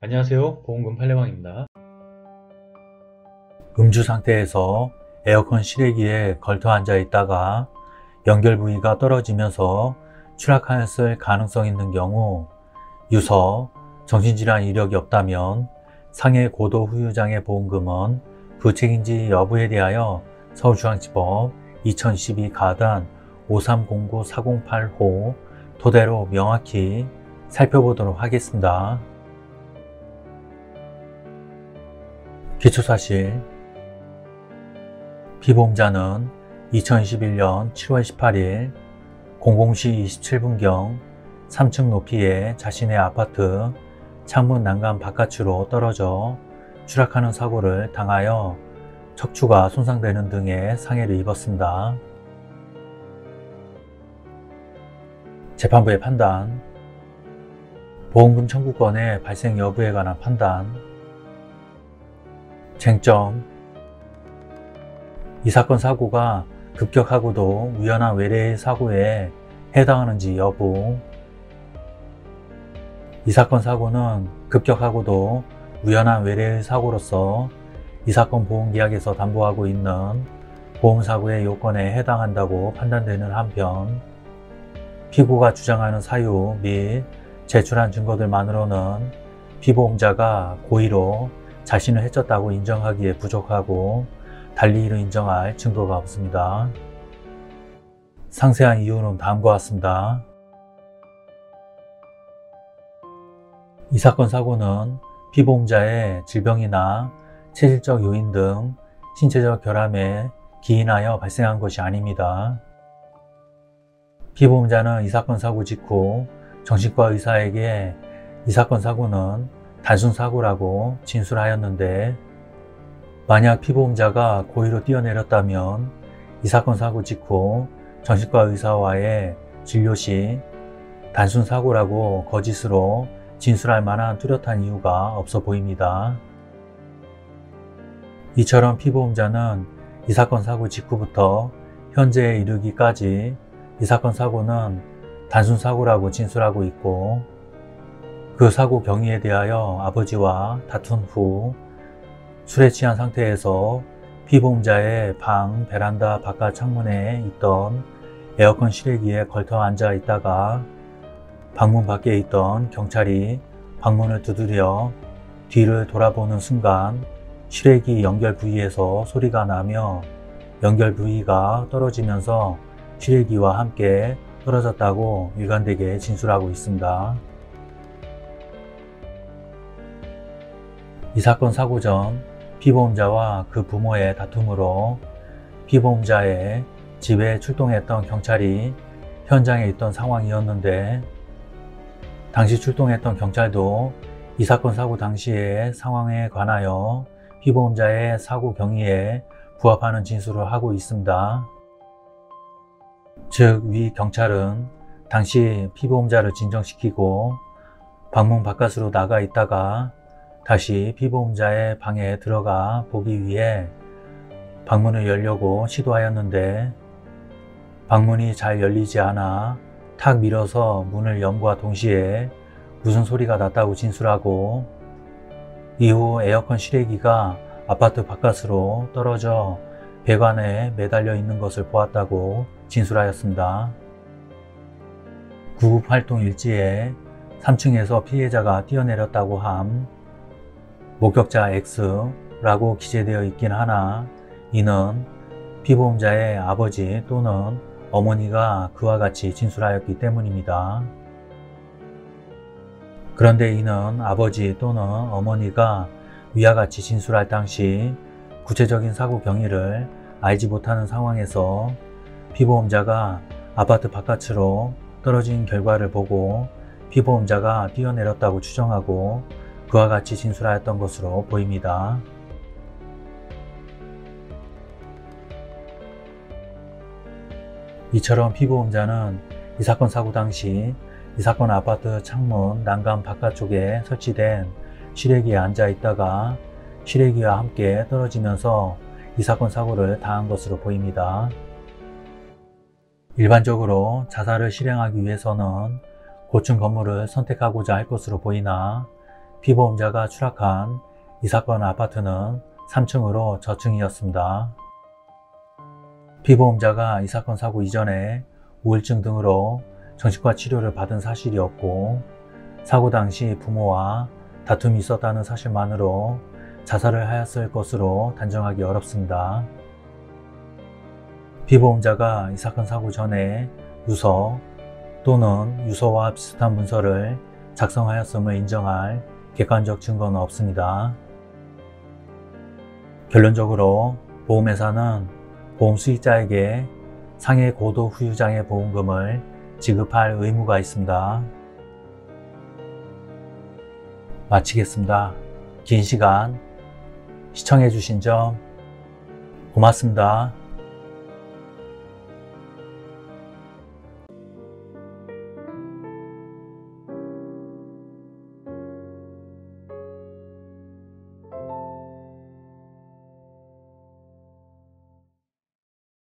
안녕하세요. 보험금 팔례방입니다. 음주 상태에서 에어컨 실외기에 걸터 앉아 있다가 연결 부위가 떨어지면서 추락하였을 가능성 있는 경우 유서, 정신질환 이력이 없다면 상해 고도 후유장애 보험금은 부책인지 여부에 대하여 서울중앙지법 2012 가단 5309-408호 토대로 명확히 살펴보도록 하겠습니다. 기초사실, 피보험자는 2021년 7월 18일 00시 27분경 3층 높이의 자신의 아파트 창문 난간 바깥으로 떨어져 추락하는 사고를 당하여 척추가 손상되는 등의 상해를 입었습니다. 재판부의 판단, 보험금 청구권의 발생 여부에 관한 판단, 쟁점, 이 사건 사고가 급격하고도 우연한 외래의 사고에 해당하는지 여부, 이 사건 사고는 급격하고도 우연한 외래의 사고로서 이 사건 보험계약에서 담보하고 있는 보험사고의 요건에 해당한다고 판단되는 한편 피고가 주장하는 사유 및 제출한 증거들만으로는 피보험자가 고의로 자신을 해쳤다고 인정하기에 부족하고 달리 이를 인정할 증거가 없습니다. 상세한 이유는 다음과 같습니다. 이 사건 사고는 피보험자의 질병이나 체질적 요인 등 신체적 결함에 기인하여 발생한 것이 아닙니다. 피보험자는 이 사건 사고 직후 정신과 의사에게 이 사건 사고는 단순 사고라고 진술하였는데 만약 피보험자가 고의로 뛰어내렸다면 이 사건 사고 직후 정신과 의사와의 진료 시 단순 사고라고 거짓으로 진술할 만한 뚜렷한 이유가 없어 보입니다. 이처럼 피보험자는 이 사건 사고 직후부터 현재에 이르기까지 이 사건 사고는 단순 사고라고 진술하고 있고 그 사고 경위에 대하여 아버지와 다툰 후 술에 취한 상태에서 피보험자의 방 베란다 바깥 창문에 있던 에어컨 실외기에 걸터 앉아 있다가 방문 밖에 있던 경찰이 방문을 두드려 뒤를 돌아보는 순간 실외기 연결 부위에서 소리가 나며 연결 부위가 떨어지면서 실외기와 함께 떨어졌다고 일관되게 진술하고 있습니다. 이 사건 사고 전 피보험자와 그 부모의 다툼으로 피보험자의 집에 출동했던 경찰이 현장에 있던 상황이었는데 당시 출동했던 경찰도 이 사건 사고 당시의 상황에 관하여 피보험자의 사고 경위에 부합하는 진술을 하고 있습니다. 즉, 위 경찰은 당시 피보험자를 진정시키고 방문 바깥으로 나가 있다가 다시 피보험자의 방에 들어가 보기 위해 방문을 열려고 시도하였는데 방문이 잘 열리지 않아 탁 밀어서 문을 연과 동시에 무슨 소리가 났다고 진술하고 이후 에어컨 실외기가 아파트 바깥으로 떨어져 배관에 매달려 있는 것을 보았다고 진술하였습니다. 구급활동 일지에 3층에서 피해자가 뛰어내렸다고 함 목격자 X라고 기재되어 있긴 하나 이는 피보험자의 아버지 또는 어머니가 그와 같이 진술하였기 때문입니다. 그런데 이는 아버지 또는 어머니가 위와 같이 진술할 당시 구체적인 사고 경위를 알지 못하는 상황에서 피보험자가 아파트 바깥으로 떨어진 결과를 보고 피보험자가 뛰어내렸다고 추정하고 그와 같이 진술하였던 것으로 보입니다. 이처럼 피보험자는 이 사건 사고 당시 이 사건 아파트 창문 난간 바깥쪽에 설치된 실외기에 앉아 있다가 실외기와 함께 떨어지면서 이 사건 사고를 당한 것으로 보입니다. 일반적으로 자살을 실행하기 위해서는 고층 건물을 선택하고자 할 것으로 보이나 피보험자가 추락한 이 사건 아파트는 3층으로 저층이었습니다. 피보험자가 이 사건 사고 이전에 우울증 등으로 정신과 치료를 받은 사실이 없고 사고 당시 부모와 다툼이 있었다는 사실만으로 자살을 하였을 것으로 단정하기 어렵습니다. 피보험자가 이 사건 사고 전에 유서 또는 유서와 비슷한 문서를 작성하였음을 인정할 객관적 증거는 없습니다. 결론적으로 보험회사는 보험 수익자에게 상해 고도 후유장애 보험금을 지급할 의무가 있습니다. 마치겠습니다. 긴 시간 시청해 주신 점 고맙습니다.